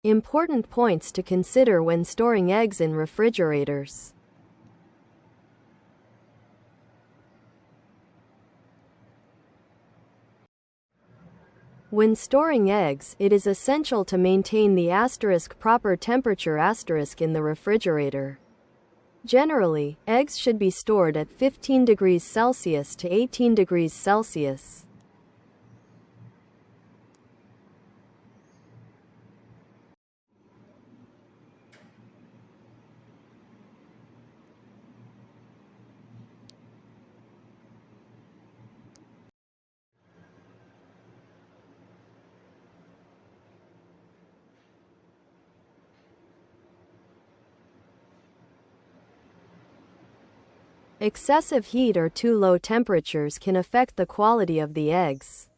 Important points to consider when storing eggs in refrigerators. When storing eggs, it is essential to maintain the proper temperature in the refrigerator. Generally, eggs should be stored at 15 degrees Celsius to 18 degrees Celsius. Excessive heat or too low temperatures can affect the quality of the eggs.